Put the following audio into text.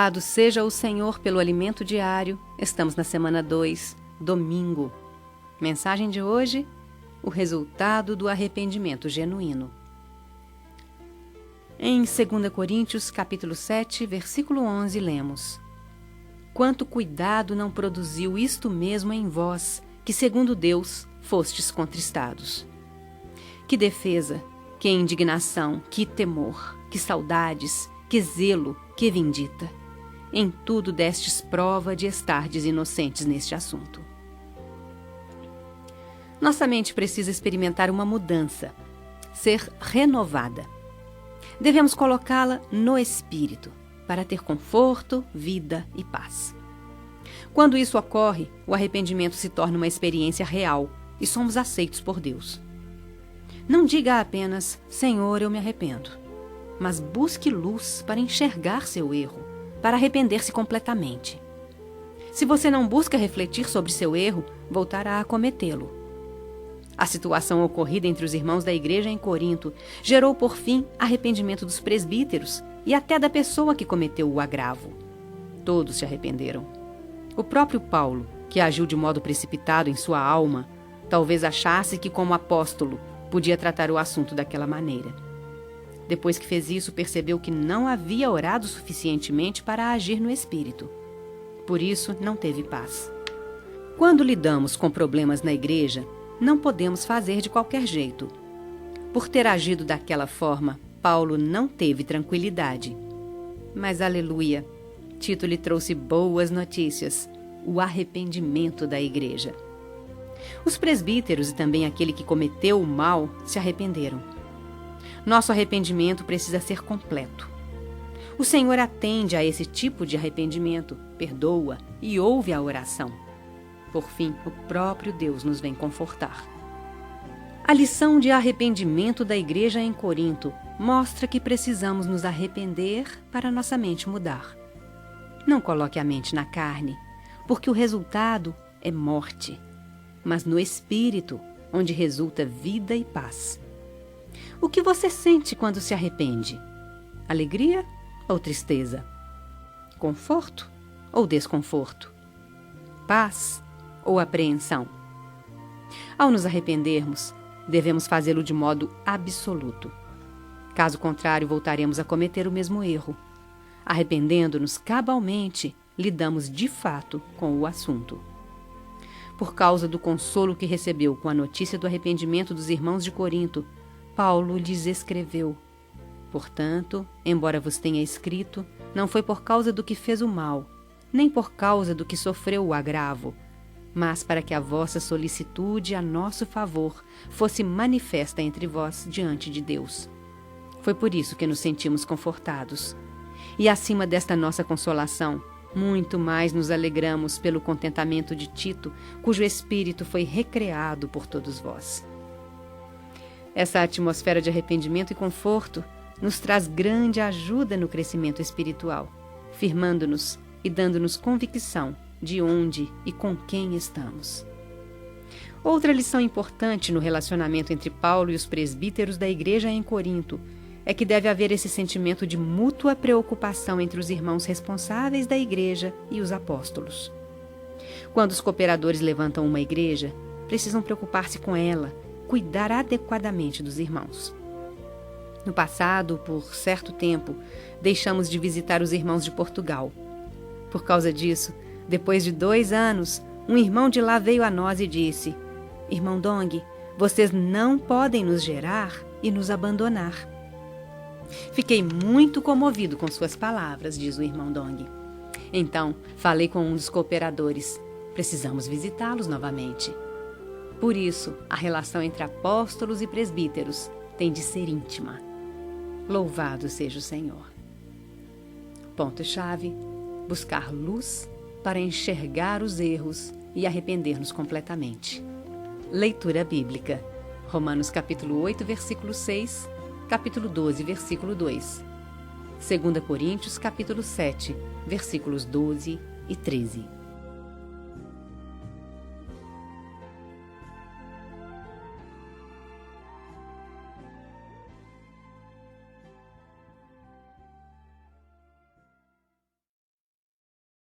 Louvado seja o Senhor pelo alimento diário. Estamos na semana 2, domingo. Mensagem de hoje: o resultado do arrependimento genuíno. Em 2 Coríntios, capítulo 7, versículo 11, lemos: Quanto cuidado não produziu isto mesmo em vós, que segundo Deus fostes contristados. Que defesa, que indignação, que temor, que saudades, que zelo, que vindita. Em tudo destes prova de estardes inocentes neste assunto. Nossa mente precisa experimentar uma mudança, ser renovada. Devemos colocá-la no espírito, para ter conforto, vida e paz. Quando isso ocorre, o arrependimento se torna uma experiência real e somos aceitos por Deus. Não diga apenas, Senhor, eu me arrependo, mas busque luz para enxergar seu erro, para arrepender-se completamente. Se você não busca refletir sobre seu erro, voltará a cometê-lo. A situação ocorrida entre os irmãos da igreja em Corinto gerou, por fim, arrependimento dos presbíteros e até da pessoa que cometeu o agravo. Todos se arrependeram. O próprio Paulo, que agiu de modo precipitado em sua alma, talvez achasse que, como apóstolo, podia tratar o assunto daquela maneira. Depois que fez isso, percebeu que não havia orado suficientemente para agir no espírito. Por isso, não teve paz. Quando lidamos com problemas na igreja, não podemos fazer de qualquer jeito. Por ter agido daquela forma, Paulo não teve tranquilidade. Mas, aleluia, Tito lhe trouxe boas notícias, o arrependimento da igreja. Os presbíteros e também aquele que cometeu o mal se arrependeram. Nosso arrependimento precisa ser completo. O Senhor atende a esse tipo de arrependimento, perdoa e ouve a oração. Por fim, o próprio Deus nos vem confortar. A lição de arrependimento da igreja em Corinto mostra que precisamos nos arrepender para nossa mente mudar. Não coloque a mente na carne, porque o resultado é morte, mas no espírito, onde resulta vida e paz. O que você sente quando se arrepende? Alegria ou tristeza? Conforto ou desconforto? Paz ou apreensão? Ao nos arrependermos, devemos fazê-lo de modo absoluto. Caso contrário, voltaremos a cometer o mesmo erro. Arrependendo-nos cabalmente, lidamos de fato com o assunto. Por causa do consolo que recebeu com a notícia do arrependimento dos irmãos de Corinto, Paulo lhes escreveu: Portanto, embora vos tenha escrito, não foi por causa do que fez o mal, nem por causa do que sofreu o agravo, mas para que a vossa solicitude a nosso favor fosse manifesta entre vós diante de Deus. Foi por isso que nos sentimos confortados. E acima desta nossa consolação, muito mais nos alegramos pelo contentamento de Tito, cujo espírito foi recreado por todos vós. Essa atmosfera de arrependimento e conforto nos traz grande ajuda no crescimento espiritual, firmando-nos e dando-nos convicção de onde e com quem estamos. Outra lição importante no relacionamento entre Paulo e os presbíteros da igreja em Corinto é que deve haver esse sentimento de mútua preocupação entre os irmãos responsáveis da igreja e os apóstolos. Quando os cooperadores levantam uma igreja, precisam preocupar-se com ela, cuidar adequadamente dos irmãos. No passado, por certo tempo, deixamos de visitar os irmãos de Portugal. Por causa disso, depois de 2 anos, um irmão de lá veio a nós e disse: Irmão Dong, vocês não podem nos gerar e nos abandonar. Fiquei muito comovido com suas palavras, diz o irmão Dong. Então, falei com um dos cooperadores. Precisamos visitá-los novamente. Por isso, a relação entre apóstolos e presbíteros tem de ser íntima. Louvado seja o Senhor. Ponto-chave: buscar luz para enxergar os erros e arrepender-nos completamente. Leitura bíblica. Romanos capítulo 8, versículo 6, capítulo 12, versículo 2. 2 Coríntios capítulo 7, versículos 12 e 13.